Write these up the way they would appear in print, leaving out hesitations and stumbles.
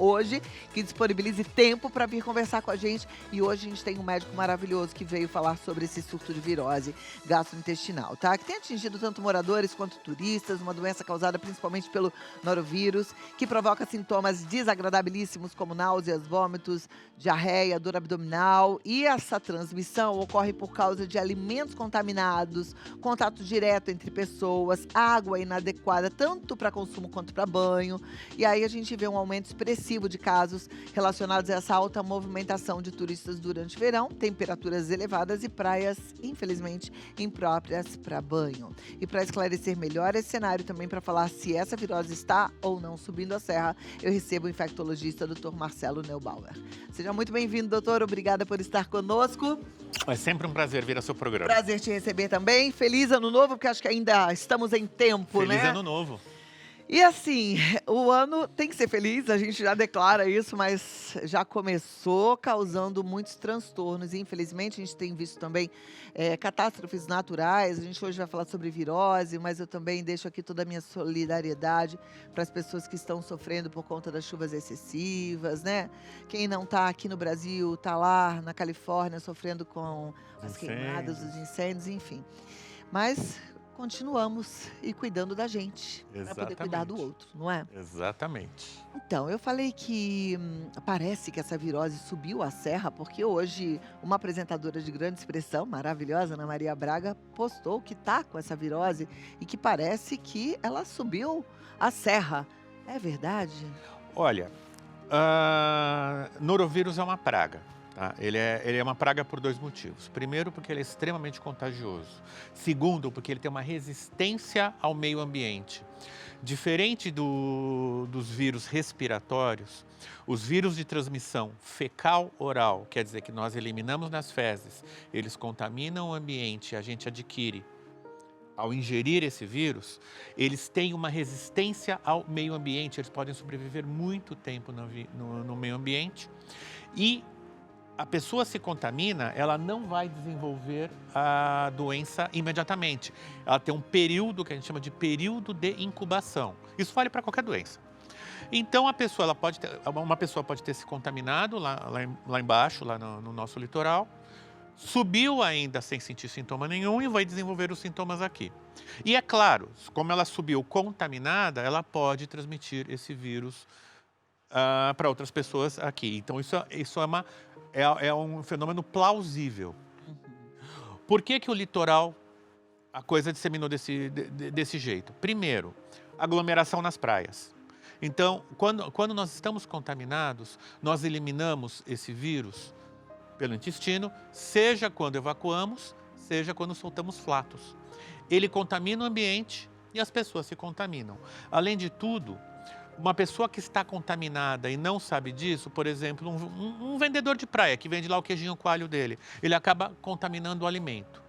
hoje, que disponibilize tempo para vir conversar com a gente. E hoje a gente tem um médico maravilhoso que veio falar sobre esse surto de virose gastrointestinal, tá? Que tem atingido tanto moradores quanto turistas, uma doença causada principalmente pelo norovírus, que provoca sintomas desagradabilíssimos como náuseas, vômitos, diarreia, dor abdominal. E essa transmissão ocorre por causa de alimentos contaminados, contato direto entre pessoas, água inadequada tanto para consumo quanto para banho. E aí a gente vê um aumento expressivo de casos relacionados a essa alta movimentação de turistas durante o verão, temperaturas elevadas e praias, infelizmente, impróprias para banho. E para esclarecer melhor esse cenário também, para falar se essa virose está ou não subindo a serra, eu recebo o infectologista Dr. Marcelo Neubauer. Seja muito bem-vindo, doutor. Obrigada por estar conosco. É sempre um prazer vir ao seu programa. Prazer te receber também. Feliz Ano Novo, porque acho que ainda estamos em tempo, né? Feliz Ano Novo. E assim, o ano tem que ser feliz, a gente já declara isso, mas já começou causando muitos transtornos. E infelizmente, a gente tem visto também catástrofes naturais. A gente hoje vai falar sobre virose, mas eu também deixo aqui toda a minha solidariedade para as pessoas que estão sofrendo por conta das chuvas excessivas, né? Quem não está aqui no Brasil, está lá na Califórnia sofrendo com as queimadas, os incêndios, enfim. Mas continuamos e cuidando da gente, para poder cuidar do outro, não é? Exatamente. Então, eu falei que parece que essa virose subiu a serra, porque hoje uma apresentadora de grande expressão, maravilhosa, Ana Maria Braga, postou que tá com essa virose e que parece que ela subiu a serra. É verdade? Olha, norovírus é uma praga. Tá? Ele é uma praga por dois motivos. Primeiro, porque ele é extremamente contagioso. Segundo, porque ele tem uma resistência ao meio ambiente. Diferente dos vírus respiratórios, os vírus de transmissão fecal-oral, quer dizer que nós eliminamos nas fezes, eles contaminam o ambiente e a gente adquire. Ao ingerir esse vírus, eles têm uma resistência ao meio ambiente, eles podem sobreviver muito tempo no meio ambiente e a pessoa se contamina, ela não vai desenvolver a doença imediatamente. Ela tem um período que a gente chama de período de incubação. Isso vale para qualquer doença. Então, uma pessoa pode ter se contaminado lá embaixo, lá no nosso litoral, subiu ainda sem sentir sintoma nenhum e vai desenvolver os sintomas aqui. E é claro, como ela subiu contaminada, ela pode transmitir esse vírus para outras pessoas aqui. Então, isso é um fenômeno plausível. Por que o litoral, a coisa disseminou desse jeito? Primeiro, aglomeração nas praias. Então, quando nós estamos contaminados, nós eliminamos esse vírus pelo intestino, seja quando evacuamos, seja quando soltamos flatos. Ele contamina o ambiente e as pessoas se contaminam. Além de tudo, uma pessoa que está contaminada e não sabe disso, por exemplo, um vendedor de praia que vende lá o queijinho coalho dele, ele acaba contaminando o alimento.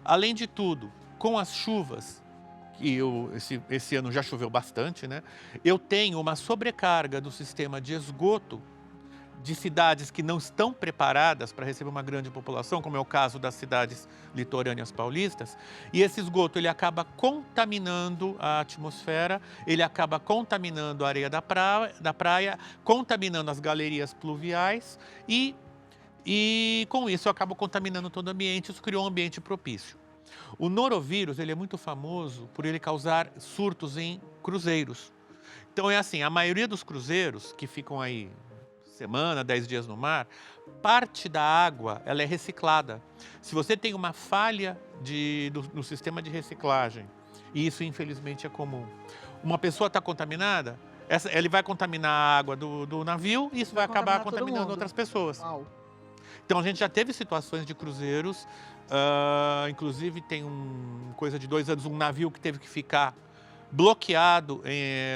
Além de tudo, com as chuvas, que esse ano já choveu bastante, né? Eu tenho uma sobrecarga do sistema de esgoto de cidades que não estão preparadas para receber uma grande população, como é o caso das cidades litorâneas paulistas, e esse esgoto ele acaba contaminando a atmosfera, ele acaba contaminando a areia da praia, contaminando as galerias pluviais e com isso acaba contaminando todo o ambiente, isso criou um ambiente propício. O norovírus ele é muito famoso por ele causar surtos em cruzeiros. Então é assim, a maioria dos cruzeiros que ficam aí semana, 10 dias no mar, parte da água ela é reciclada. Se você tem uma falha no sistema de reciclagem, e isso infelizmente é comum, uma pessoa está contaminada, ele vai contaminar a água do navio e isso vai acabar contaminando outras pessoas. Uau. Então a gente já teve situações de cruzeiros, inclusive tem coisa de 2 anos, um navio que teve que ficar bloqueado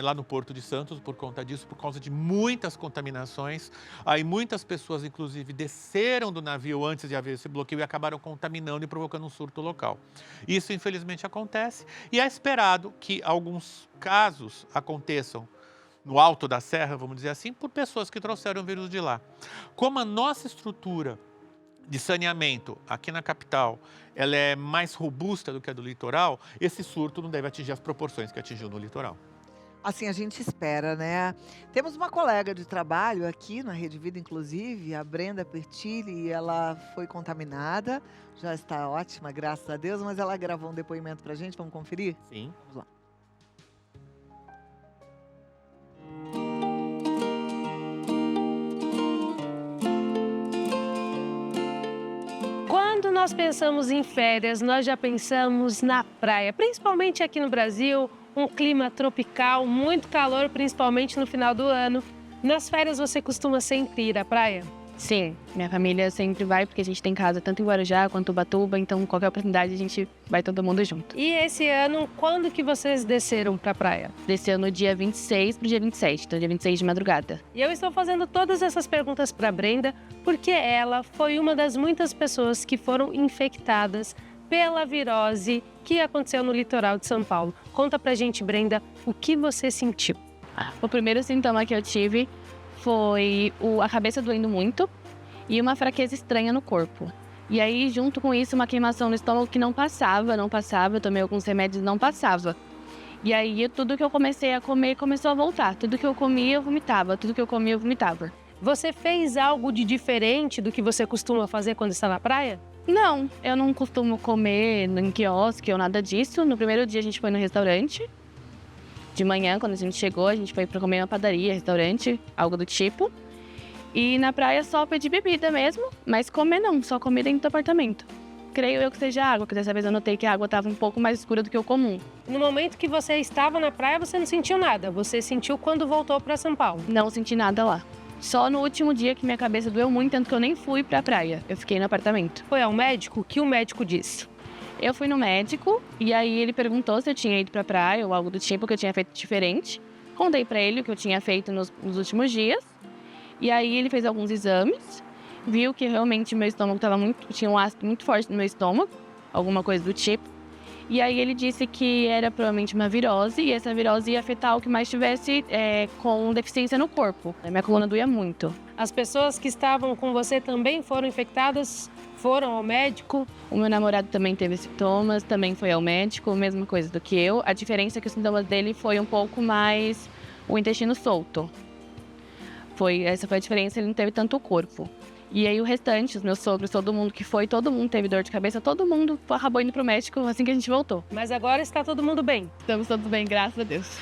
lá no Porto de Santos por conta disso, por causa de muitas contaminações. Aí muitas pessoas, inclusive, desceram do navio antes de haver esse bloqueio e acabaram contaminando e provocando um surto local. Isso, infelizmente, acontece e é esperado que alguns casos aconteçam no alto da serra, vamos dizer assim, por pessoas que trouxeram o vírus de lá. Como a nossa estrutura de saneamento aqui na capital, ela é mais robusta do que a do litoral, esse surto não deve atingir as proporções que atingiu no litoral. Assim a gente espera, né. Temos uma colega de trabalho aqui na Rede Vida, inclusive, a Brenda Pertilli, e ela foi contaminada, já está ótima, graças a Deus, mas ela gravou um depoimento pra gente, vamos conferir? Sim. Vamos lá. Quando nós pensamos em férias, nós já pensamos na praia, principalmente aqui no Brasil, um clima tropical, muito calor, principalmente no final do ano. Nas férias você costuma sempre ir à praia? Sim, minha família sempre vai, porque a gente tem casa tanto em Guarujá quanto em Ubatuba, então qualquer oportunidade a gente vai todo mundo junto. E esse ano, quando que vocês desceram pra praia? Desceu no dia 26 pro dia 27, então dia 26 de madrugada. E eu estou fazendo todas essas perguntas para Brenda, porque ela foi uma das muitas pessoas que foram infectadas pela virose que aconteceu no litoral de São Paulo. Conta pra gente, Brenda, o que você sentiu? O primeiro sintoma que eu tive foi a cabeça doendo muito e uma fraqueza estranha no corpo. E aí, junto com isso, uma queimação no estômago que não passava, eu tomei alguns remédios e não passava. E aí, tudo que eu comecei a comer começou a voltar. Tudo que eu comia, eu vomitava. Tudo que eu comia, eu vomitava. Você fez algo de diferente do que você costuma fazer quando está na praia? Não, eu não costumo comer em quiosque ou nada disso. No primeiro dia, a gente foi no restaurante. De manhã, quando a gente chegou, a gente foi para comer uma padaria, restaurante, algo do tipo. E na praia só pedir bebida mesmo, mas comer não, só comer dentro do apartamento. Creio eu que seja água, porque dessa vez eu notei que a água estava um pouco mais escura do que o comum. No momento que você estava na praia, você não sentiu nada. Você sentiu quando voltou para São Paulo. Não senti nada lá. Só no último dia que minha cabeça doeu muito, tanto que eu nem fui pra praia. Eu fiquei no apartamento. Foi ao médico? O que o médico disse? Eu fui no médico e aí ele perguntou se eu tinha ido pra praia ou algo do tipo que eu tinha feito diferente. Contei pra ele o que eu tinha feito nos últimos dias. E aí ele fez alguns exames, viu que realmente meu estômago tinha um ácido muito forte no meu estômago, alguma coisa do tipo. E aí ele disse que era provavelmente uma virose e essa virose ia afetar o que mais tivesse com deficiência no corpo. A minha coluna doía muito. As pessoas que estavam com você também foram infectadas? Foram ao médico? O meu namorado também teve sintomas, também foi ao médico, mesma coisa do que eu. A diferença é que os sintomas dele foi um pouco mais o intestino solto. Essa foi a diferença, ele não teve tanto o corpo. E aí o restante, os meus sogros, todo mundo que foi, todo mundo teve dor de cabeça, todo mundo acabou indo pro médico assim que a gente voltou. Mas agora está todo mundo bem? Estamos todos bem, graças a Deus.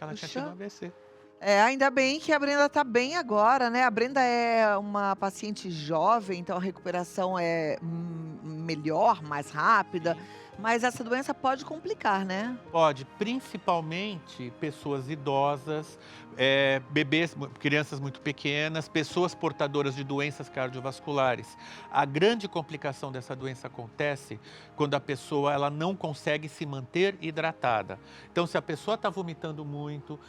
Ela tinha tido um AVC. Ainda bem que a Brenda tá bem agora, né. A Brenda é uma paciente jovem, então a recuperação é melhor, mais rápida, mas essa doença pode complicar, né? Pode, principalmente pessoas idosas, bebês, crianças muito pequenas, pessoas portadoras de doenças cardiovasculares. A grande complicação dessa doença acontece quando a pessoa ela não consegue se manter hidratada. Então, se a pessoa está vomitando muito,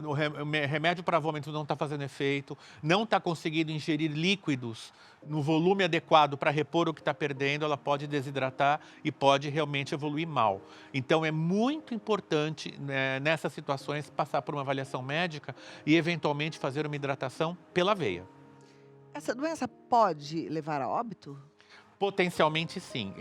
o remédio para vômito não está fazendo efeito, não está conseguindo ingerir líquidos no volume adequado para repor o que está perdendo, ela pode desidratar e pode realmente evoluir mal. Então, é muito importante, né, nessas situações, passar por uma avaliação médica e, eventualmente, fazer uma hidratação pela veia. Essa doença pode levar a óbito? Potencialmente, sim.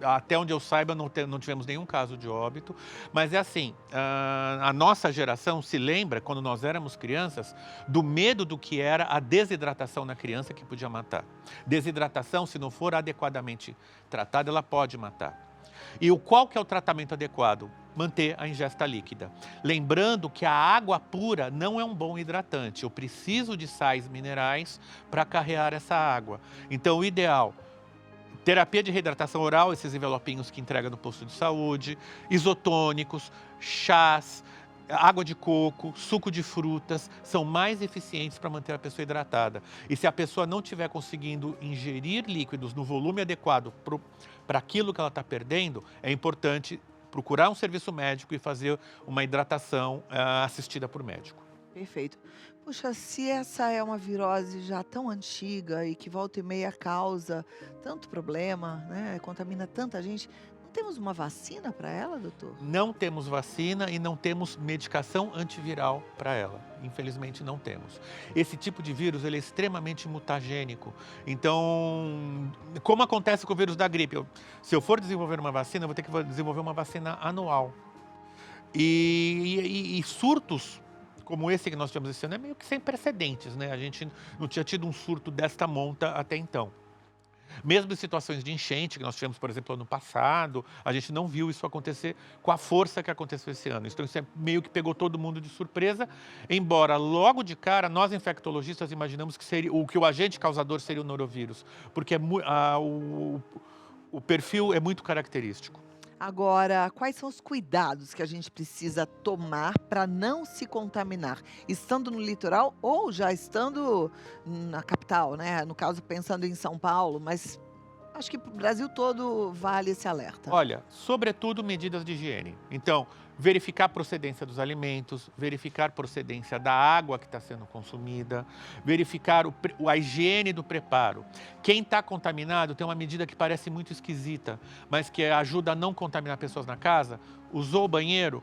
Até onde eu saiba, não tivemos nenhum caso de óbito. Mas é assim, a nossa geração se lembra, quando nós éramos crianças, do medo do que era a desidratação na criança, que podia matar. Desidratação, se não for adequadamente tratada, ela pode matar. E qual que é o tratamento adequado? Manter a ingesta líquida. Lembrando que a água pura não é um bom hidratante. Eu preciso de sais minerais para carrear essa água. Então, o ideal, terapia de reidratação oral, esses envelopinhos que entrega no posto de saúde, isotônicos, chás, água de coco, suco de frutas, são mais eficientes para manter a pessoa hidratada. E se a pessoa não estiver conseguindo ingerir líquidos no volume adequado para aquilo que ela está perdendo, é importante procurar um serviço médico e fazer uma hidratação assistida por médico. Perfeito. Puxa, se essa é uma virose já tão antiga e que volta e meia causa tanto problema, né, contamina tanta gente, não temos uma vacina para ela, doutor? Não temos vacina e não temos medicação antiviral para ela. Infelizmente não temos. Esse tipo de vírus ele é extremamente mutagênico. Então, como acontece com o vírus da gripe? Se eu for desenvolver uma vacina, eu vou ter que desenvolver uma vacina anual. E surtos como esse que nós tivemos esse ano é meio que sem precedentes, né? A gente não tinha tido um surto desta monta até então. Mesmo em situações de enchente, que nós tivemos, por exemplo, ano passado, a gente não viu isso acontecer com a força que aconteceu esse ano. Então, isso meio que pegou todo mundo de surpresa, embora logo de cara, nós infectologistas imaginamos que o agente causador seria o norovírus, porque o perfil é muito característico. Agora, quais são os cuidados que a gente precisa tomar para não se contaminar, estando no litoral ou já estando na capital, né? No caso, pensando em São Paulo, mas acho que para o Brasil todo vale esse alerta. Olha, sobretudo medidas de higiene. Então, verificar a procedência dos alimentos, verificar a procedência da água que está sendo consumida, verificar a higiene do preparo. Quem está contaminado tem uma medida que parece muito esquisita, mas que ajuda a não contaminar pessoas na casa. Usou o banheiro?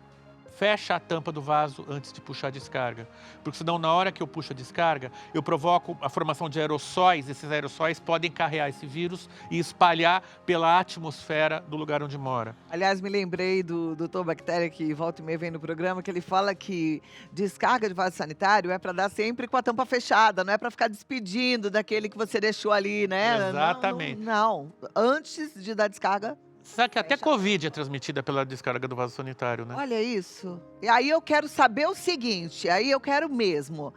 Fecha a tampa do vaso antes de puxar a descarga. Porque senão, na hora que eu puxo a descarga, eu provoco a formação de aerossóis. Esses aerossóis podem carregar esse vírus e espalhar pela atmosfera do lugar onde mora. Aliás, me lembrei do Dr. Bactéria, que volta e meia vem no programa, que ele fala que descarga de vaso sanitário é para dar sempre com a tampa fechada, não é para ficar despedindo daquele que você deixou ali, né? Exatamente. Não. Antes de dar descarga. Sabe que até Covid é transmitida pela descarga do vaso sanitário, né? Olha isso. E aí eu quero saber o seguinte, aí eu quero mesmo.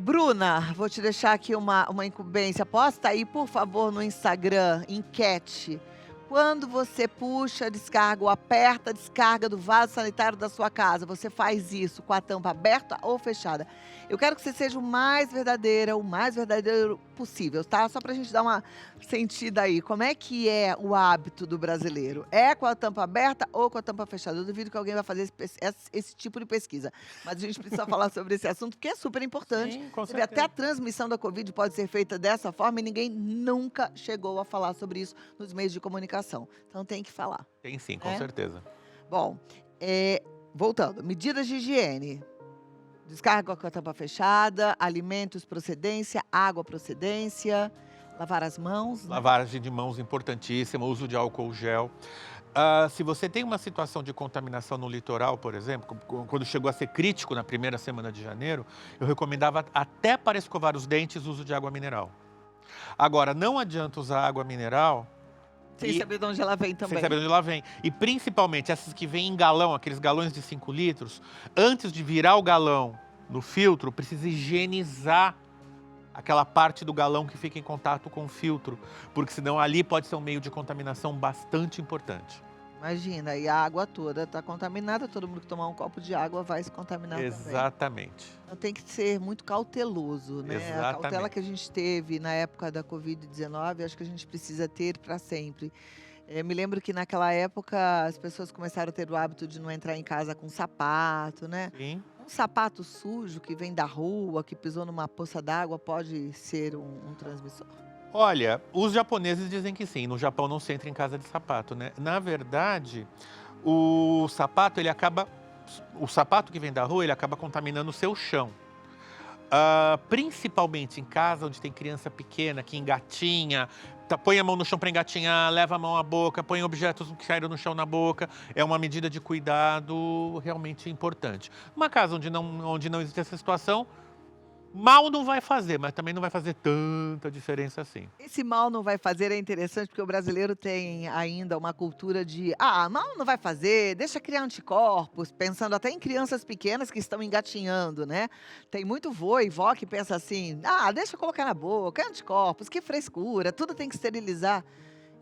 Bruna, vou te deixar aqui uma incumbência. Posta aí, por favor, no Instagram, enquete. Quando você puxa a descarga ou aperta a descarga do vaso sanitário da sua casa, você faz isso com a tampa aberta ou fechada? Eu quero que você seja o mais verdadeiro possível, tá? Só pra gente dar uma sentida aí. Como é que é o hábito do brasileiro? É com a tampa aberta ou com a tampa fechada? Eu duvido que alguém vai fazer esse tipo de pesquisa. Mas a gente precisa falar sobre esse assunto, porque é super importante. Sim, com Você vê, até certeza. a transmissão da Covid pode ser feita dessa forma e ninguém nunca chegou a falar sobre isso nos meios de comunicação. Então tem que falar. Tem sim, com É? certeza. Bom, voltando, medidas de higiene. Descarga com a tampa fechada, alimentos procedência, água procedência, lavar as mãos. Né? Lavagem de mãos importantíssima, uso de álcool gel. Se você tem uma situação de contaminação no litoral, por exemplo, quando chegou a ser crítico na primeira semana de janeiro, eu recomendava até para escovar os dentes o uso de água mineral. Agora, não adianta usar água mineral Sem saber de onde ela vem também. sem saber de onde ela vem. E principalmente essas que vêm em galão, aqueles galões de 5 litros, antes de virar o galão no filtro, precisa higienizar aquela parte do galão que fica em contato com o filtro, porque senão ali pode ser um meio de contaminação bastante importante. Imagina, e a água toda está contaminada, todo mundo que tomar um copo de água vai se contaminar também. Exatamente. Então tem que ser muito cauteloso, né? A Exatamente. cautela que a gente teve na época da Covid-19, acho que a gente precisa ter para sempre. Me lembro que naquela época as pessoas começaram a ter o hábito de não entrar em casa com sapato, né? Sim. Um sapato sujo que vem da rua, que pisou numa poça d'água, pode ser um transmissor? Olha, os japoneses dizem que sim. No Japão não se entra em casa de sapato, né? Na verdade, o sapato que vem da rua, ele acaba contaminando o seu chão. Principalmente em casa onde tem criança pequena que engatinha, põe a mão no chão para engatinhar, leva a mão à boca, põe objetos que caíram no chão na boca. É uma medida de cuidado realmente importante. Uma casa onde não existe essa situação, mal não vai fazer, mas também não vai fazer tanta diferença assim. Esse mal não vai fazer é interessante porque o brasileiro tem ainda uma cultura de mal não vai fazer, deixa criar anticorpos, pensando até em crianças pequenas que estão engatinhando, né? Tem muito vô e vó que pensa assim, deixa eu colocar na boca, é anticorpos, que frescura, tudo tem que esterilizar.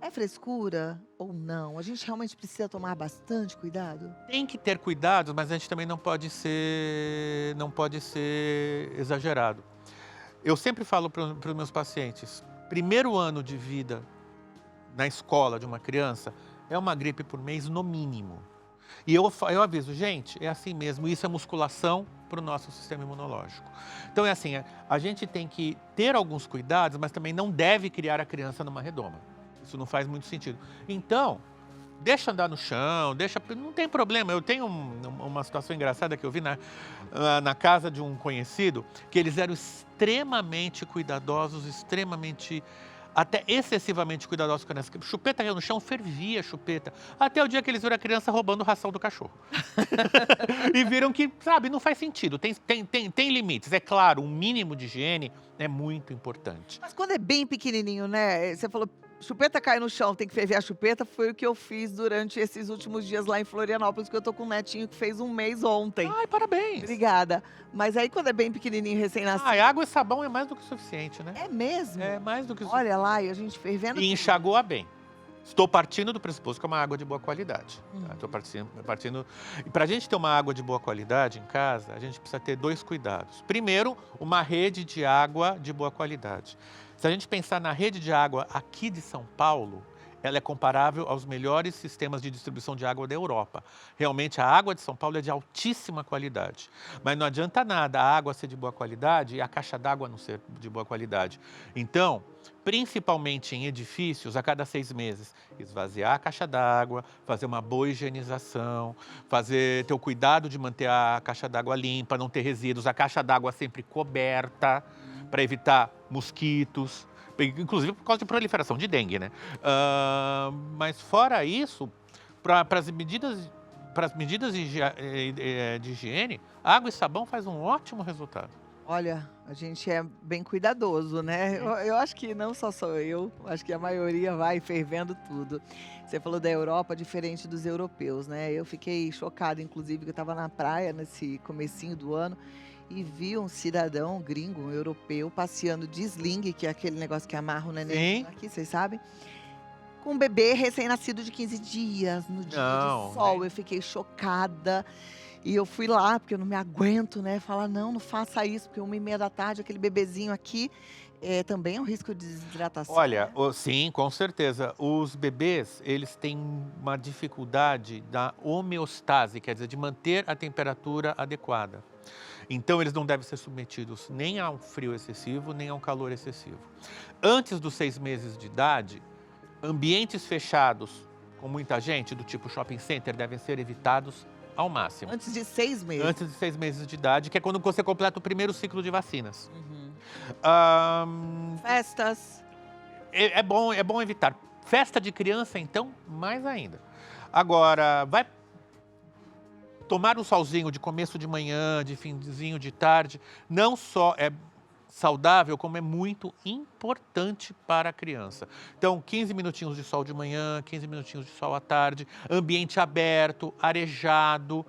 É frescura ou não? A gente realmente precisa tomar bastante cuidado? Tem que ter cuidado, mas a gente também não pode ser exagerado. Eu sempre falo para os meus pacientes, primeiro ano de vida na escola de uma criança é uma gripe por mês no mínimo. E eu aviso, gente, é assim mesmo, isso é musculação para o nosso sistema imunológico. Então é assim, a gente tem que ter alguns cuidados, mas também não deve criar a criança numa redoma. Isso não faz muito sentido. Então, deixa andar no chão, não tem problema. Eu tenho uma situação engraçada que eu vi na casa de um conhecido, que eles eram extremamente cuidadosos, extremamente até excessivamente cuidadosos com a criança. Chupeta caiu no chão, fervia a chupeta. Até o dia que eles viram a criança roubando ração do cachorro. E viram que, sabe, não faz sentido. Tem limites. É claro, um mínimo de higiene é muito importante. Mas quando é bem pequenininho, né? Você falou, chupeta cai no chão, tem que ferver a chupeta. Foi o que eu fiz durante esses últimos dias lá em Florianópolis, que eu tô com um netinho que fez 1 mês ontem. Ai, parabéns. Obrigada. Mas aí quando é bem pequenininho, recém-nascido... Ai, água e sabão é mais do que suficiente, né? É mesmo? É mais do que suficiente. Olha lá, e a gente fervendo... E enxagou bem. Estou partindo do pressuposto que é uma água de boa qualidade. Tá? Uhum. Estou partindo. E para a gente ter uma água de boa qualidade em casa, a gente precisa ter 2 cuidados. Primeiro, uma rede de água de boa qualidade. Se a gente pensar na rede de água aqui de São Paulo, ela é comparável aos melhores sistemas de distribuição de água da Europa. Realmente, a água de São Paulo é de altíssima qualidade. Mas não adianta nada a água ser de boa qualidade e a caixa d'água não ser de boa qualidade. Então, principalmente em edifícios, a cada 6 meses, esvaziar a caixa d'água, fazer uma boa higienização, ter o cuidado de manter a caixa d'água limpa, não ter resíduos, a caixa d'água sempre coberta, para evitar mosquitos, inclusive por causa de proliferação de dengue, né? Mas fora isso, para as medidas de higiene, água e sabão faz um ótimo resultado. Olha, a gente é bem cuidadoso, né? Eu acho que não só sou eu, acho que a maioria vai fervendo tudo. Você falou da Europa, diferente dos europeus, né? Eu fiquei chocada, inclusive, que eu estava na praia nesse comecinho do ano e vi um cidadão gringo, um europeu, passeando de sling, que é aquele negócio que amarra o neném Sim. aqui, vocês sabem? Com um bebê recém-nascido de 15 dias, no dia Não, de sol. né? Eu fiquei chocada. E eu fui lá, porque eu não me aguento, né? Falar, não faça isso, porque 1h30 da tarde, aquele bebezinho aqui, também é um risco de desidratação. Olha, né? sim, com certeza. Os bebês, eles têm uma dificuldade da homeostase, quer dizer, de manter a temperatura adequada. Então, eles não devem ser submetidos nem a um frio excessivo, nem a um calor excessivo. Antes dos 6 meses de idade, ambientes fechados com muita gente, do tipo shopping center, devem ser evitados ao máximo. Antes de 6 meses. Antes de 6 meses de idade, que é quando você completa o primeiro ciclo de vacinas. Uhum. Festas. É bom evitar. Festa de criança, então, mais ainda. Agora, vai tomar um solzinho de começo de manhã, de finzinho de tarde, não só é saudável, como é muito importante para a criança. Então, 15 minutinhos de sol de manhã, 15 minutinhos de sol à tarde, ambiente aberto, arejado,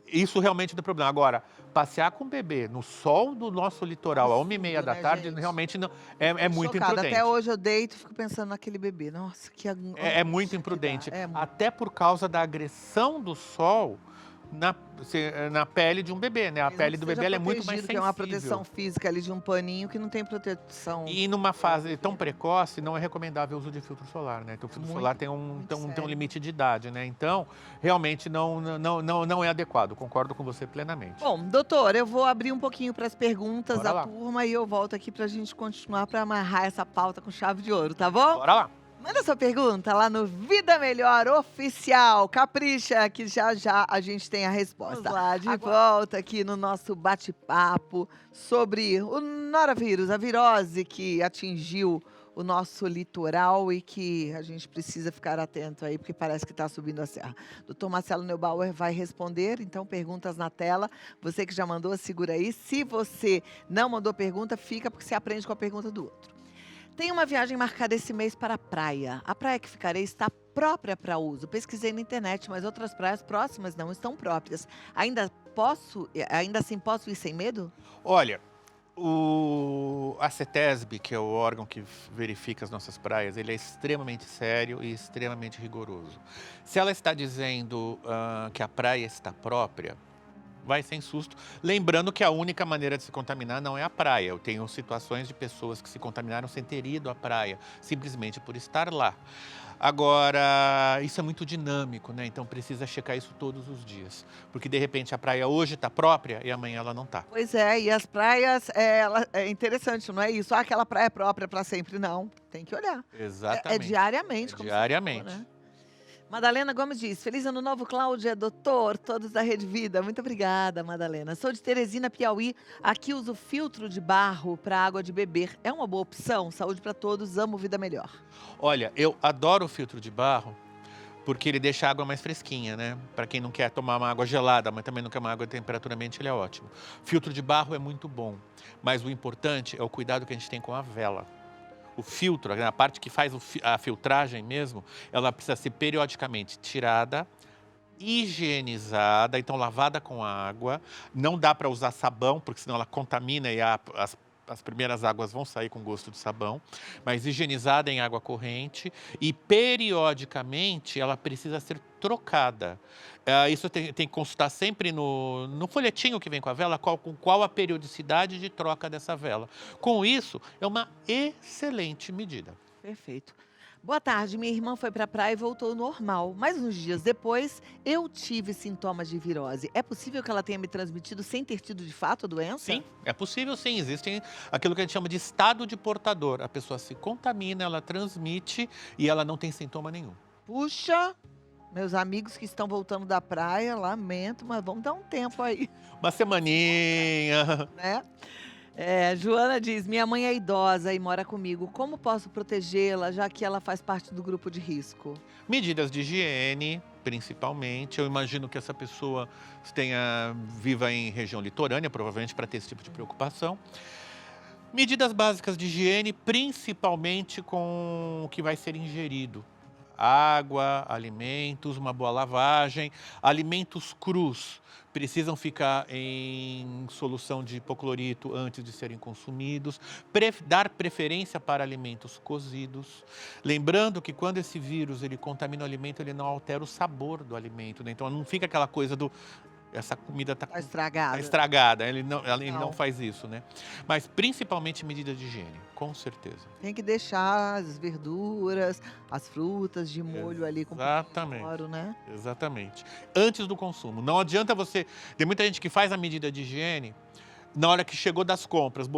isso realmente não é problema. Agora, passear com o bebê no sol do nosso litoral, à 1h30 da tarde, gente? realmente não, é muito Chocada. imprudente. Até hoje eu deito e fico pensando naquele bebê. Nossa, que É muito imprudente, É muito. até por causa da agressão do sol na pele de um bebê, né? A Mesmo pele que do seja bebê ela é muito mais protegido, sensível. que é uma proteção física ali de um paninho que não tem proteção. E numa fase tão precoce, não é recomendável o uso de filtro solar, né? Então, o filtro Muito, solar tem um sério. limite de idade, né? Então, realmente não é adequado. Concordo com você plenamente. Bom, doutor, eu vou abrir um pouquinho para as perguntas Bora da lá. turma e eu volto aqui para a gente continuar para amarrar essa pauta com chave de ouro, tá bom? Bora lá. Manda sua pergunta lá no Vida Melhor Oficial. Capricha que já a gente tem a resposta. Vamos lá, de volta aqui no nosso bate-papo sobre o noravírus, a virose que atingiu o nosso litoral e que a gente precisa ficar atento aí, porque parece que está subindo a serra. Doutor Marcelo Neubauer vai responder, então perguntas na tela. Você que já mandou, segura aí. Se você não mandou pergunta, fica, porque você aprende com a pergunta do outro. Tem uma viagem marcada esse mês para a praia. A praia que ficarei está própria para uso. Pesquisei na internet, mas outras praias próximas não estão próprias. Ainda assim posso ir sem medo? Olha, a CETESB, que é o órgão que verifica as nossas praias, ele é extremamente sério e extremamente rigoroso. Se ela está dizendo que a praia está própria, vai sem susto. Lembrando que a única maneira de se contaminar não é a praia. Eu tenho situações de pessoas que se contaminaram sem ter ido à praia, simplesmente por estar lá. Agora, isso é muito dinâmico, né? Então precisa checar isso todos os dias. Porque de repente a praia hoje está própria e amanhã ela não está. Pois é, e as praias, é interessante, não é isso? Aquela praia é própria para sempre, não. Tem que olhar. Exatamente. É diariamente. É como você diariamente. falou, né? Madalena Gomes diz, feliz ano novo, Cláudia, doutor, todos da Rede Vida. Muito obrigada, Madalena. Sou de Teresina, Piauí. Aqui uso filtro de barro para água de beber. É uma boa opção? Saúde para todos, amo vida melhor. Olha, eu adoro o filtro de barro, porque ele deixa a água mais fresquinha, né? Para quem não quer tomar uma água gelada, mas também não quer uma água temperatura ambiente, ele é ótimo. Filtro de barro é muito bom, mas o importante é o cuidado que a gente tem com a vela. O filtro, a parte que faz a filtragem mesmo, ela precisa ser periodicamente tirada, higienizada, então lavada com água. Não dá para usar sabão, porque senão ela contamina e as primeiras águas vão sair com gosto de sabão, mas higienizada em água corrente e periodicamente ela precisa ser trocada. Isso tem que consultar sempre no folhetinho que vem com a vela, qual a periodicidade de troca dessa vela. Com isso, é uma excelente medida. Perfeito. Boa tarde, minha irmã foi para a praia e voltou normal, mas uns dias depois eu tive sintomas de virose. É possível que ela tenha me transmitido sem ter tido de fato a doença? Sim, é possível sim. Existe aquilo que a gente chama de estado de portador. A pessoa se contamina, ela transmite e ela não tem sintoma nenhum. Puxa, meus amigos que estão voltando da praia, lamento, mas vamos dar um tempo aí, Uma semaninha. né? Joana diz, minha mãe é idosa e mora comigo. Como posso protegê-la, já que ela faz parte do grupo de risco? Medidas de higiene, principalmente. Eu imagino que essa pessoa viva em região litorânea, provavelmente para ter esse tipo de preocupação. Medidas básicas de higiene, principalmente com o que vai ser ingerido. Água, alimentos, uma boa lavagem. Alimentos crus precisam ficar em solução de hipoclorito antes de serem consumidos. Dar preferência para alimentos cozidos. Lembrando que quando esse vírus ele contamina o alimento, ele não altera o sabor do alimento, né? Então não fica aquela coisa do... Essa comida Tá estragada. estragada, ele não Não. faz isso, né? Mas principalmente medidas de higiene, com certeza. Tem que deixar as verduras, as frutas de molho ali com um pouquinho de Exatamente. cloro, né? Exatamente. Antes do consumo. Não adianta você... Tem muita gente que faz a medida de higiene na hora que chegou das compras.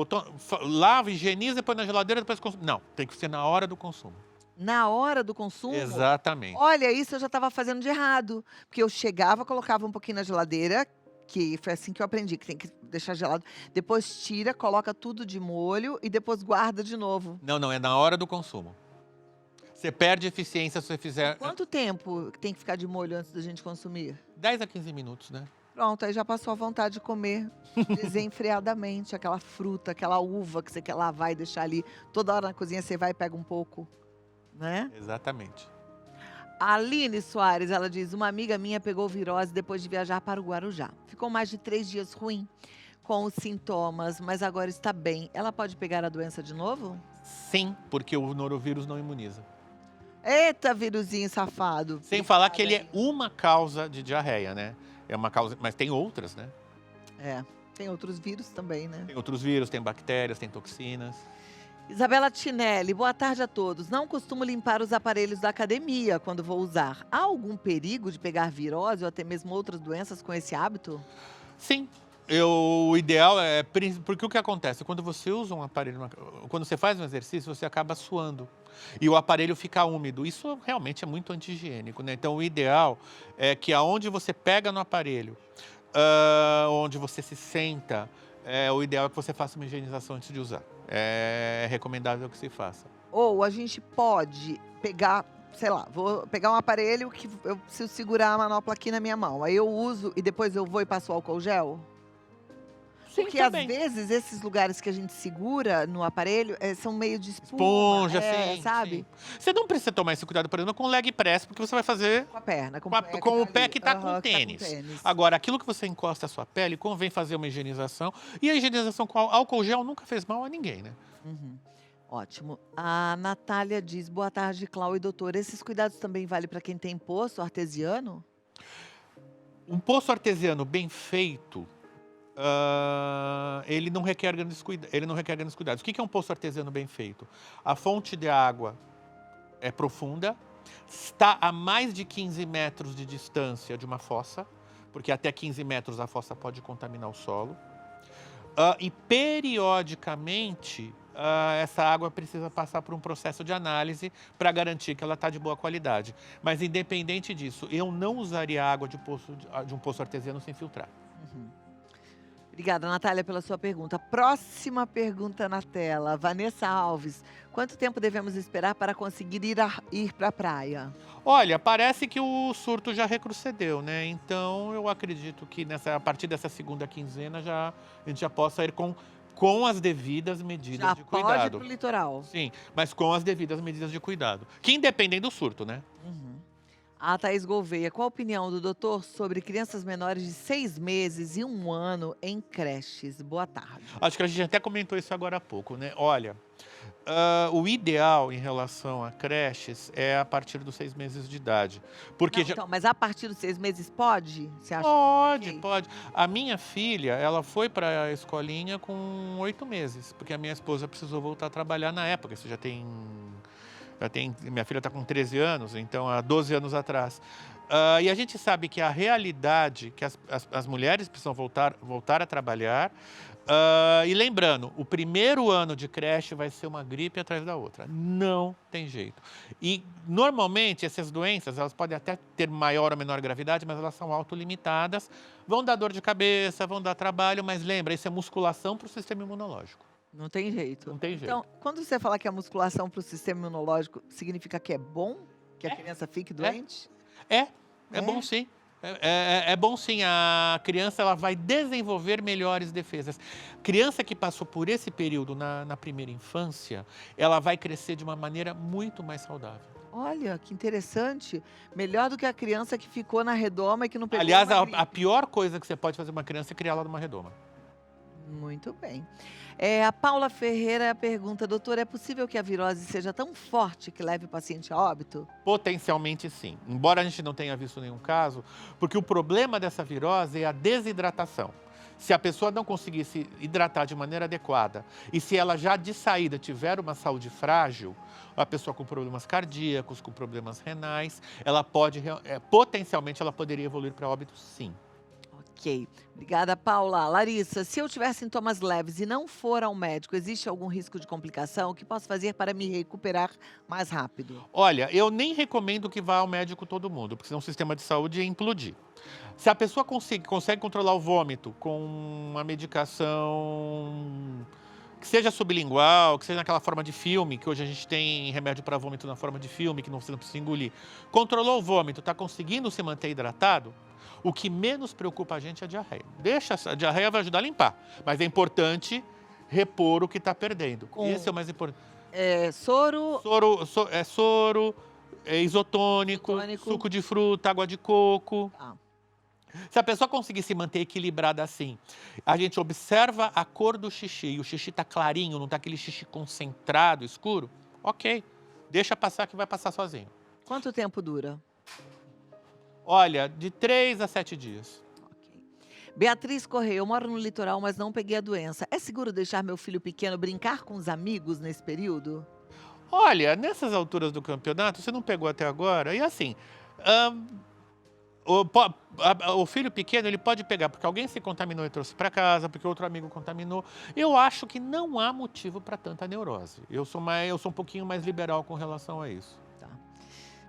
Lava, higieniza, depois na geladeira, depois consome. Não, tem que ser na hora do consumo. Na hora do consumo? Exatamente. Olha, isso eu já estava fazendo de errado. Porque eu chegava, colocava um pouquinho na geladeira, que foi assim que eu aprendi, que tem que deixar gelado. Depois tira, coloca tudo de molho e depois guarda de novo. Não, é na hora do consumo. Você perde eficiência se você fizer Quanto tempo tem que ficar de molho antes da gente consumir? 10 a 15 minutos, né? Pronto, aí já passou a vontade de comer desenfreadamente aquela fruta, aquela uva que você quer lavar e deixar ali. Toda hora na cozinha você vai e pega um pouco, né? Exatamente. A Aline Soares, ela diz, uma amiga minha pegou virose depois de viajar para o Guarujá. Ficou mais de 3 dias ruim com os sintomas, mas agora está bem. Ela pode pegar a doença de novo? Sim, porque o norovírus não imuniza. Eita, vírusinho safado. Sem falar que ele é uma causa de diarreia, né? É uma causa, mas tem outras, né? Tem outros vírus também, né? Tem outros vírus, tem bactérias, tem toxinas. Isabela Tinelli, boa tarde a todos. Não costumo limpar os aparelhos da academia quando vou usar. Há algum perigo de pegar virose ou até mesmo outras doenças com esse hábito? Sim, o ideal é... Porque o que acontece? Quando você usa um aparelho, quando você faz um exercício, você acaba suando. E o aparelho fica úmido. Isso realmente é muito anti-higiênico, né? Então, o ideal é que aonde você pega no aparelho, onde você se senta, o ideal é que você faça uma higienização antes de usar. É recomendável que se faça. Ou a gente pode pegar, sei lá, vou pegar um aparelho que eu preciso segurar a manopla aqui na minha mão. Aí eu uso e depois eu vou e passo o álcool gel? Sim, Porque também. às vezes esses lugares que a gente segura no aparelho são meio de espuma, Esponja, sim, sabe? sim. Você não precisa tomar esse cuidado, por exemplo, com leg press, porque você vai fazer Com a perna, com, com o pé que tá com Aham, tênis. tênis. Agora, aquilo que você encosta à sua pele, convém fazer uma higienização. E a higienização com álcool gel nunca fez mal a ninguém, né? Uhum. Ótimo. A Natália diz, boa tarde, Cláudia e doutor. Esses cuidados também valem para quem tem poço artesiano? Um poço artesiano bem feito, ele não requer grandes cuidados. O que é um poço artesiano bem feito? A fonte de água é profunda, está a mais de 15 metros de distância de uma fossa, porque até 15 metros a fossa pode contaminar o solo. E periodicamente essa água precisa passar por um processo de análise para garantir que ela está de boa qualidade. Mas, independente disso, eu não usaria água de um poço artesiano sem filtrar. Uhum. Obrigada, Natália, pela sua pergunta. Próxima pergunta na tela. Vanessa Alves. Quanto tempo devemos esperar para conseguir ir para a praia? Olha, parece que o surto já retrocedeu, né? Então, eu acredito que a partir dessa segunda quinzena a gente já possa ir com as devidas medidas Já de pode ir cuidado. para o litoral. Sim, mas com as devidas medidas de cuidado. Que independem do surto, né? Uhum. A Thaís Gouveia, qual a opinião do doutor sobre crianças menores de 6 meses e 1 ano em creches? Boa tarde. Acho que a gente até comentou isso agora há pouco, né? Olha, o ideal em relação a creches é a partir dos 6 meses de idade. Porque Não, então, mas a partir dos 6 meses pode? Você acha? Pode, Ok. pode. A minha filha, ela foi para a escolinha com 8 meses, porque a minha esposa precisou voltar a trabalhar na época. Isso minha filha está com 13 anos, então há 12 anos atrás. E a gente sabe que a realidade, que as mulheres precisam voltar a trabalhar. E lembrando, o primeiro ano de creche vai ser uma gripe atrás da outra. Não tem jeito. E, normalmente, essas doenças, elas podem até ter maior ou menor gravidade, mas elas são autolimitadas. Vão dar dor de cabeça, vão dar trabalho, mas lembra, isso é musculação para o sistema imunológico. Não tem jeito. Não tem jeito. Então, quando você fala que a musculação para o sistema imunológico significa que é bom que a criança fique doente? É É? bom sim. É bom sim, a criança ela vai desenvolver melhores defesas. Criança que passou por esse período na primeira infância, ela vai crescer de uma maneira muito mais saudável. Olha, que interessante. Melhor do que a criança que ficou na redoma e que não pegou Aliás, uma a gripe. pior coisa que você pode fazer uma criança é criá-la numa redoma. Muito bem. A Paula Ferreira pergunta, doutor, é possível que a virose seja tão forte que leve o paciente a óbito? Potencialmente sim, embora a gente não tenha visto nenhum caso, porque o problema dessa virose é a desidratação. Se a pessoa não conseguir se hidratar de maneira adequada e se ela já de saída tiver uma saúde frágil, a pessoa com problemas cardíacos, com problemas renais, ela pode, potencialmente ela poderia evoluir para óbito sim. Ok. Obrigada, Paula. Larissa, se eu tiver sintomas leves e não for ao médico, existe algum risco de complicação? O que posso fazer para me recuperar mais rápido? Olha, eu nem recomendo que vá ao médico todo mundo, porque senão o sistema de saúde ia implodir. Se a pessoa consegue controlar o vômito com uma medicação que seja sublingual, que seja naquela forma de filme, que hoje a gente tem remédio para vômito na forma de filme, que você não precisa engolir. Controlou o vômito, está conseguindo se manter hidratado? O que menos preocupa a gente é a diarreia. A diarreia vai ajudar a limpar, mas é importante repor o que está perdendo. Esse é o mais importante. Soro. Soro, isotônico, suco de fruta, água de coco. Ah. Se a pessoa conseguir se manter equilibrada assim, a gente observa a cor do xixi, e o xixi está clarinho, não está aquele xixi concentrado, escuro, ok, deixa passar que vai passar sozinho. Quanto tempo dura? Olha, de 3 a 7 dias. Ok. Beatriz Correia, eu moro no litoral, mas não peguei a doença. É seguro deixar meu filho pequeno brincar com os amigos nesse período? Olha, nessas alturas do campeonato, você não pegou até agora, e assim, o filho pequeno ele pode pegar porque alguém se contaminou e trouxe para casa, porque outro amigo contaminou. Eu acho que não há motivo para tanta neurose. Eu sou um pouquinho mais liberal com relação a isso.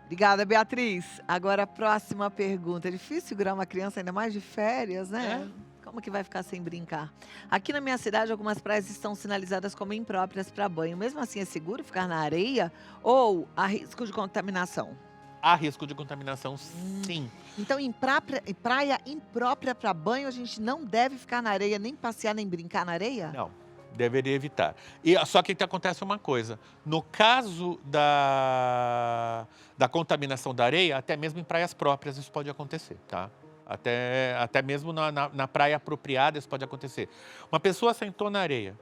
Obrigada, Beatriz. Agora a próxima pergunta. É difícil segurar uma criança, ainda mais de férias, né? Como que vai ficar sem brincar? Aqui na minha cidade, algumas praias estão sinalizadas como impróprias para banho. Mesmo assim, é seguro ficar na areia ou há risco de contaminação? Há risco de contaminação, sim. Então, em praia imprópria para banho, a gente não deve ficar na areia, nem passear, nem brincar na areia? Não, deveria evitar. Só que acontece uma coisa. No caso da contaminação da areia, até mesmo em praias próprias isso pode acontecer, tá? Até mesmo na praia apropriada isso pode acontecer. Uma pessoa sentou na areia,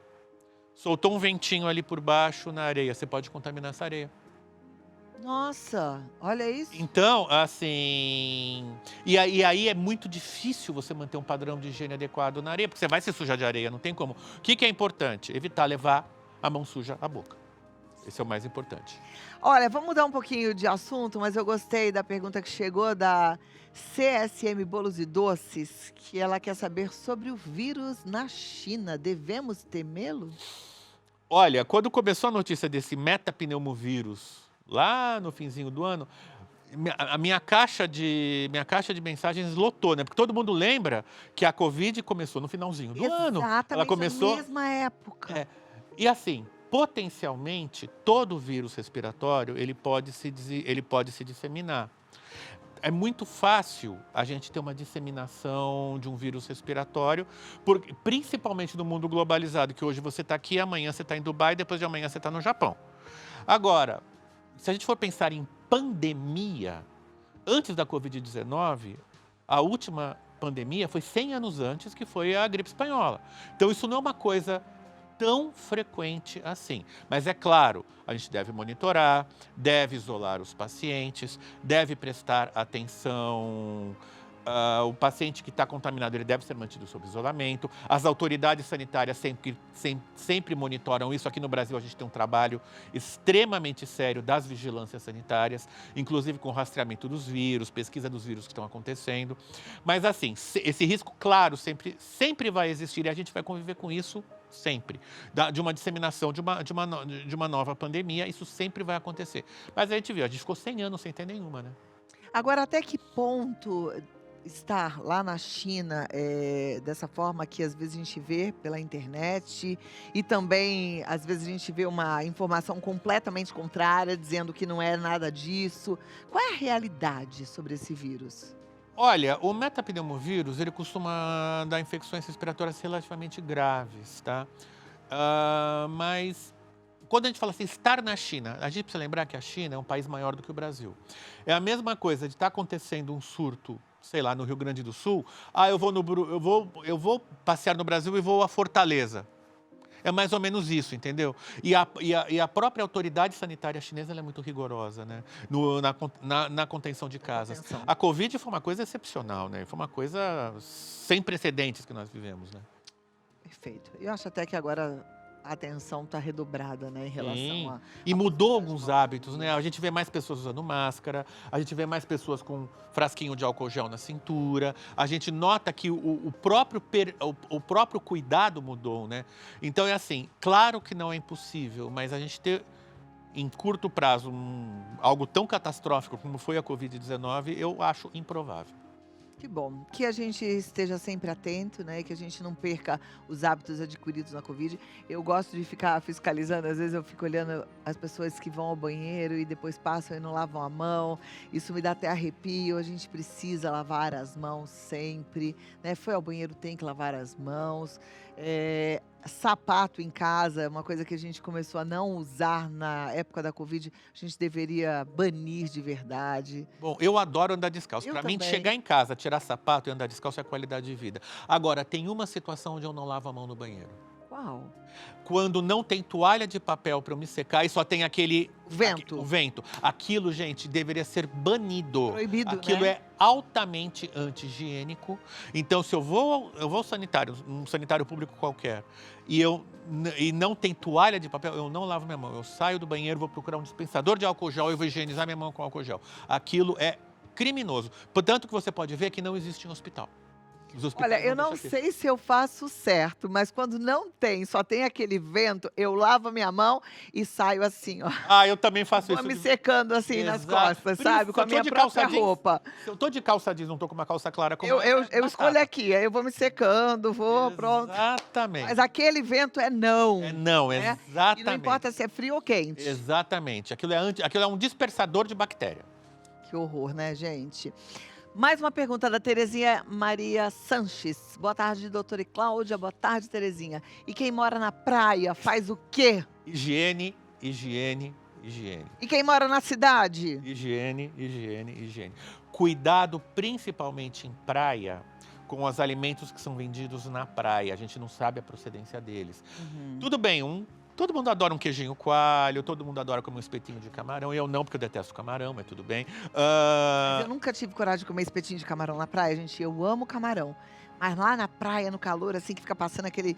soltou um ventinho ali por baixo na areia, você pode contaminar essa areia. Nossa, olha isso. Então, assim... E aí é muito difícil você manter um padrão de higiene adequado na areia, porque você vai se sujar de areia, não tem como. O que é importante? Evitar levar a mão suja à boca. Esse é o mais importante. Olha, vamos mudar um pouquinho de assunto, mas eu gostei da pergunta que chegou da CSM Bolos e Doces, que ela quer saber sobre o vírus na China. Devemos temê-lo? Olha, quando começou a notícia desse metapneumovírus, lá no finzinho do ano, a minha caixa de mensagens lotou, né? Porque todo mundo lembra que a Covid começou no finalzinho do ano. Ela Exatamente, começou... na mesma época. É, e assim, potencialmente, todo vírus respiratório, ele pode se disseminar. É muito fácil a gente ter uma disseminação de um vírus respiratório, principalmente no mundo globalizado, que hoje você está aqui, amanhã você está em Dubai, depois de amanhã você está no Japão. Agora, se a gente for pensar em pandemia, antes da Covid-19, a última pandemia foi 100 anos antes, que foi a gripe espanhola. Então, isso não é uma coisa tão frequente assim. Mas é claro, a gente deve monitorar, deve isolar os pacientes, deve prestar atenção. O paciente que está contaminado, ele deve ser mantido sob isolamento. As autoridades sanitárias sempre monitoram isso. Aqui no Brasil, a gente tem um trabalho extremamente sério das vigilâncias sanitárias, inclusive com rastreamento dos vírus, pesquisa dos vírus que estão acontecendo. Mas assim, esse risco, claro, sempre vai existir e a gente vai conviver com isso sempre. De uma disseminação de uma nova pandemia, isso sempre vai acontecer. Mas a gente viu, a gente ficou 100 anos sem ter nenhuma, né? Agora, até que ponto estar lá na China dessa forma que às vezes a gente vê pela internet e também às vezes a gente vê uma informação completamente contrária, dizendo que não é nada disso. Qual é a realidade sobre esse vírus? Olha, o metapneumovírus, ele costuma dar infecções respiratórias relativamente graves, tá? Mas quando a gente fala assim, estar na China, a gente precisa lembrar que a China é um país maior do que o Brasil. É a mesma coisa de estar acontecendo um surto, sei lá, no Rio Grande do Sul. Eu vou passear no Brasil e vou a Fortaleza. É mais ou menos isso, entendeu? E a própria autoridade sanitária chinesa, ela é muito rigorosa, né? Na contenção de casos. A Covid foi uma coisa excepcional, né? Foi uma coisa sem precedentes que nós vivemos, né? Perfeito. Eu acho até que agora a atenção está redobrada, né, em relação a... E mudou alguns hábitos, né? A gente vê mais pessoas usando máscara, a gente vê mais pessoas com frasquinho de álcool gel na cintura, a gente nota que o próprio cuidado mudou, né? Então é assim, claro que não é impossível, mas a gente ter em curto prazo algo tão catastrófico como foi a Covid-19, eu acho improvável. Que bom. Que a gente esteja sempre atento, né? Que a gente não perca os hábitos adquiridos na Covid. Eu gosto de ficar fiscalizando. Às vezes eu fico olhando as pessoas que vão ao banheiro e depois passam e não lavam a mão. Isso me dá até arrepio. A gente precisa lavar as mãos sempre, né? Foi ao banheiro, tem que lavar as mãos. Sapato em casa é uma coisa que a gente começou a não usar na época da Covid. A gente deveria banir de verdade. Bom, eu adoro andar descalço. Eu Para mim, também. chegar em casa, tirar sapato e andar descalço é qualidade de vida. Agora, tem uma situação onde eu não lavo a mão no banheiro. Uau! Quando não tem toalha de papel para eu me secar e só tem aquele... Vento. O vento. Aquilo, gente, deveria ser banido. Proibido, Aquilo né? é altamente anti-higiênico. Então, se eu vou ao sanitário, um sanitário público qualquer, e não tem toalha de papel, eu não lavo minha mão. Eu saio do banheiro, vou procurar um dispensador de álcool gel e vou higienizar minha mão com álcool gel. Aquilo é criminoso. Portanto, que você pode ver que não existe em hospital. Olha, eu não sei se eu faço certo, mas quando não tem, só tem aquele vento, eu lavo a minha mão e saio assim, ó. Eu também faço Vou isso. me secando assim nas Exato. costas, sabe? Com a Se eu minha tô de própria calça jeans, roupa. Se eu tô de calça jeans, não tô com uma calça clara como Eu essa, escolho aqui, aí eu vou me secando, pronto. Exatamente. Mas aquele vento é não. Não, né? exatamente. E não importa se é frio ou quente. Exatamente. Aquilo é um dispersador de bactéria. Que horror, né, gente? Mais uma pergunta da Terezinha Maria Sanches. Boa tarde, doutora Cláudia. Boa tarde, Terezinha. E quem mora na praia faz o quê? Higiene, higiene, higiene. E quem mora na cidade? Higiene, higiene, higiene. Cuidado principalmente em praia com os alimentos que são vendidos na praia. A gente não sabe a procedência deles. Tudo bem, todo mundo adora um queijinho coalho, todo mundo adora comer um espetinho de camarão. Eu não, porque eu detesto camarão, mas tudo bem. Mas eu nunca tive coragem de comer espetinho de camarão na praia, gente. Eu amo camarão. Mas lá na praia, no calor, assim, que fica passando aquele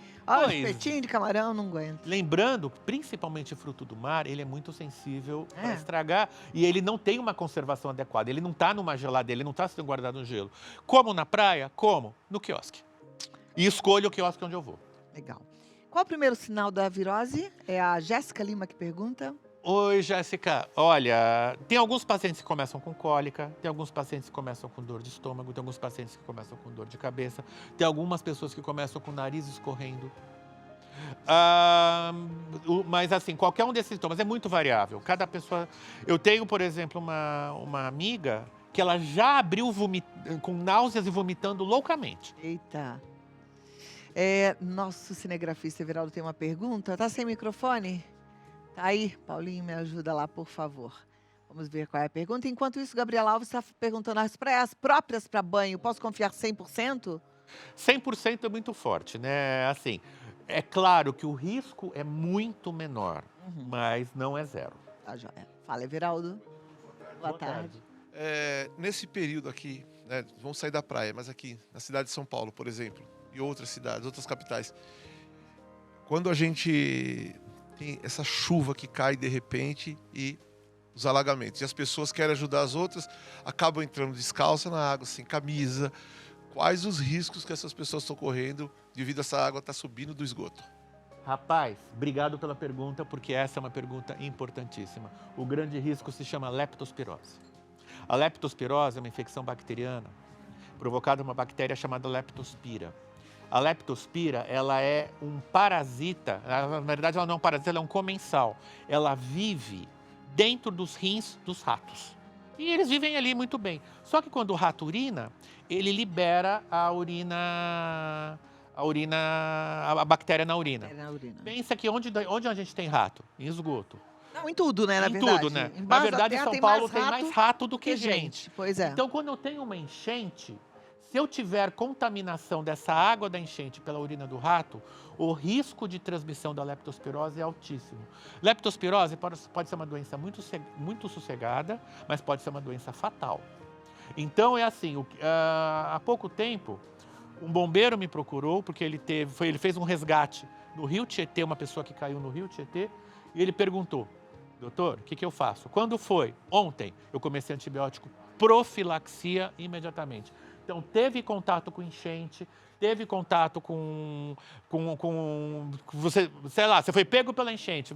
espetinho de camarão, não aguento. Lembrando, principalmente fruto do mar, ele é muito sensível a É. estragar e ele não tem uma conservação adequada. Ele não está numa geladeira, ele não está sendo guardado no gelo. Como na praia? Como? No quiosque. E escolho o quiosque onde eu vou. Legal. Qual o primeiro sinal da virose? É a Jéssica Lima que pergunta. Oi, Jéssica. Olha, tem alguns pacientes que começam com cólica, tem alguns pacientes que começam com dor de estômago, tem alguns pacientes que começam com dor de cabeça, tem algumas pessoas que começam com o nariz escorrendo. Mas assim, qualquer um desses sintomas é muito variável. Cada pessoa. Eu tenho, por exemplo, uma amiga que ela já abriu com náuseas e vomitando loucamente. Eita. Nosso cinegrafista Everaldo tem uma pergunta. Tá sem microfone? Tá aí, Paulinho, me ajuda lá, por favor. Vamos ver qual é a pergunta. Enquanto isso, Gabriela Alves está perguntando as praias próprias para banho. Posso confiar 100%? 100% é muito forte, né? Assim, é claro que o risco é muito menor, mas não é zero. Tá joia. Fala, Everaldo. Boa tarde. Nesse período aqui, né, vamos sair da praia, mas aqui na cidade de São Paulo, por exemplo, e outras cidades, outras capitais, quando a gente tem essa chuva que cai de repente e os alagamentos, e as pessoas querem ajudar as outras, acabam entrando descalça na água, sem camisa. Quais os riscos que essas pessoas estão correndo devido a essa água estar subindo do esgoto? Rapaz, obrigado pela pergunta, porque essa é uma pergunta importantíssima. O grande risco se chama leptospirose. A leptospirose é uma infecção bacteriana provocada por uma bactéria chamada Leptospira. A Leptospira, ela é um parasita, na verdade ela não é um parasita, ela é um comensal. Ela vive dentro dos rins dos ratos. E eles vivem ali muito bem. Só que quando o rato urina, ele libera a bactéria na urina. Pensa que onde a gente tem rato? Em esgoto. Não, em tudo, né, na Em verdade. tudo, né? Embaixo Na da verdade, terra São Paulo tem mais rato do que gente. Pois é. Então, quando eu tenho uma enchente, se eu tiver contaminação dessa água da enchente pela urina do rato, o risco de transmissão da leptospirose é altíssimo. Leptospirose pode ser uma doença muito sossegada, mas pode ser uma doença fatal. Então, é assim, há pouco tempo, um bombeiro me procurou, porque ele fez um resgate no Rio Tietê, uma pessoa que caiu no Rio Tietê, e ele perguntou: doutor, o que eu faço? Quando foi? Ontem, eu comecei antibiótico, profilaxia imediatamente. Então, teve contato com enchente, teve contato com você, sei lá, você foi pego pela enchente,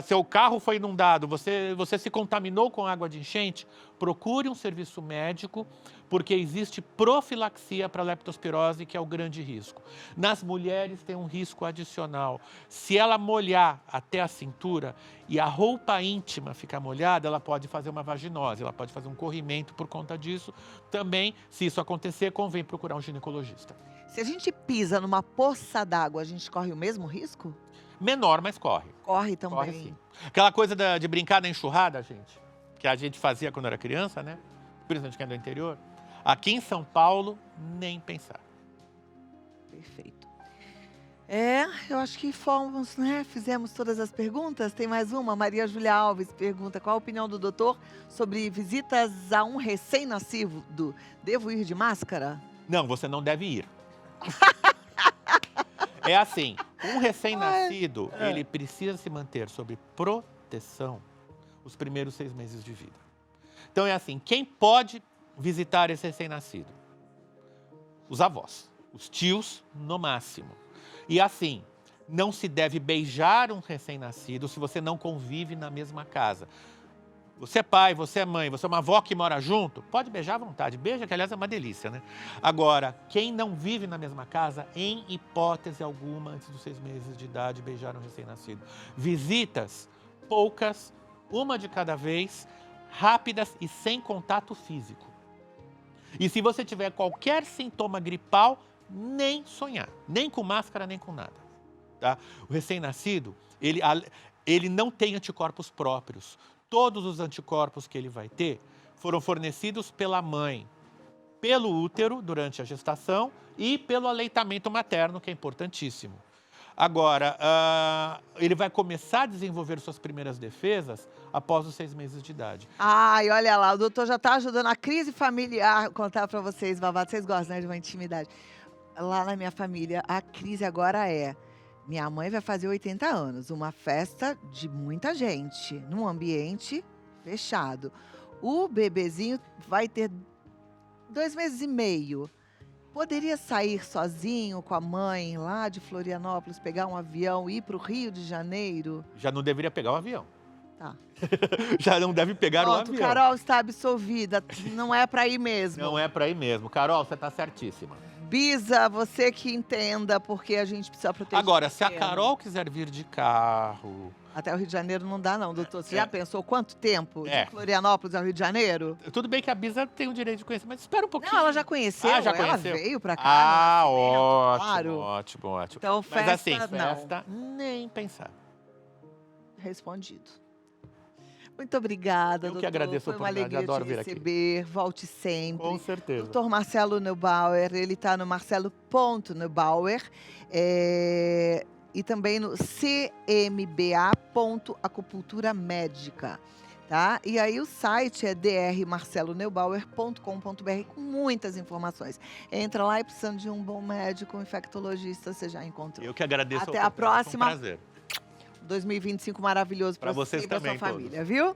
seu carro foi inundado, você se contaminou com água de enchente, procure um serviço médico, porque existe profilaxia para a leptospirose, que é o grande risco. Nas mulheres tem um risco adicional. Se ela molhar até a cintura e a roupa íntima ficar molhada, ela pode fazer uma vaginose, ela pode fazer um corrimento por conta disso. Também, se isso acontecer, convém procurar um ginecologista. Se a gente pisa numa poça d'água, a gente corre o mesmo risco? Menor, mas corre. Corre também. Corre sim. Aquela coisa de brincar na enxurrada, gente, que a gente fazia quando era criança, né? Principalmente quem é do interior. Aqui em São Paulo, nem pensar. Perfeito. Eu acho que fomos, né? Fizemos todas as perguntas. Tem mais uma. Maria Júlia Alves pergunta: qual a opinião do doutor sobre visitas a um recém-nascido? Devo ir de máscara? Não, você não deve ir. É assim, um recém-nascido, ele precisa se manter sob proteção os primeiros 6 meses de vida. Então é assim, quem pode visitar esse recém-nascido? Os avós, os tios no máximo. E assim, não se deve beijar um recém-nascido se você não convive na mesma casa. Você é pai, você é mãe, você é uma avó que mora junto, pode beijar à vontade. Beija, que aliás é uma delícia, né? Agora, quem não vive na mesma casa, em hipótese alguma, antes dos 6 meses de idade, beijar um recém-nascido. Visitas, poucas, uma de cada vez, rápidas e sem contato físico. E se você tiver qualquer sintoma gripal, nem sonhar, nem com máscara, nem com nada. Tá? O recém-nascido, ele não tem anticorpos próprios. Todos os anticorpos que ele vai ter foram fornecidos pela mãe, pelo útero durante a gestação e pelo aleitamento materno, que é importantíssimo. Agora, ele vai começar a desenvolver suas primeiras defesas após os 6 meses de idade. Ai, olha lá, o doutor já está ajudando a crise familiar. Contar para vocês, babado, vocês gostam, né, de uma intimidade. Lá na minha família, a crise agora é: minha mãe vai fazer 80 anos, uma festa de muita gente, num ambiente fechado. O bebezinho vai ter 2 meses e meio. poderia sair sozinho com a mãe lá de Florianópolis, pegar um avião e ir para o Rio de Janeiro? Já não deveria pegar o avião. Tá. Já não deve pegar o Pronto, avião. Carol está absolvida. Não é para ir mesmo. Não é pra ir mesmo. Carol, você tá certíssima. Bisa, você que entenda porque a gente precisa proteger. Agora, o se a pequeno. Carol quiser vir de carro... Até o Rio de Janeiro não dá não, doutor. Você É. já pensou quanto tempo É. de Florianópolis ao Rio de Janeiro? Tudo bem que a Bisa tem o direito de conhecer, mas espera um pouquinho. Não, ela já conheceu. Ah, já ela conheceu? veio pra cá. Ah, no nascimento, ótimo, claro. ótimo, ótimo. Então, Mas festa, assim, não. festa, nem pensar. Respondido. Muito obrigada, Eu que doutor. agradeço a Foi uma oportunidade, alegria adoro te vir aqui. receber. Volte sempre. Com certeza. Doutor Marcelo Neubauer, ele está no marcelo.neubauer e também no cmba.acupuntura médica, tá? E aí o site é drmarceloneubauer.com.br com muitas informações. Entra lá e precisando de um bom médico, um infectologista, você já encontrou. Eu que agradeço Até a a oportunidade, próxima. Foi um prazer. 2025 maravilhoso Pra para vocês você e para sua também, todos. família, viu?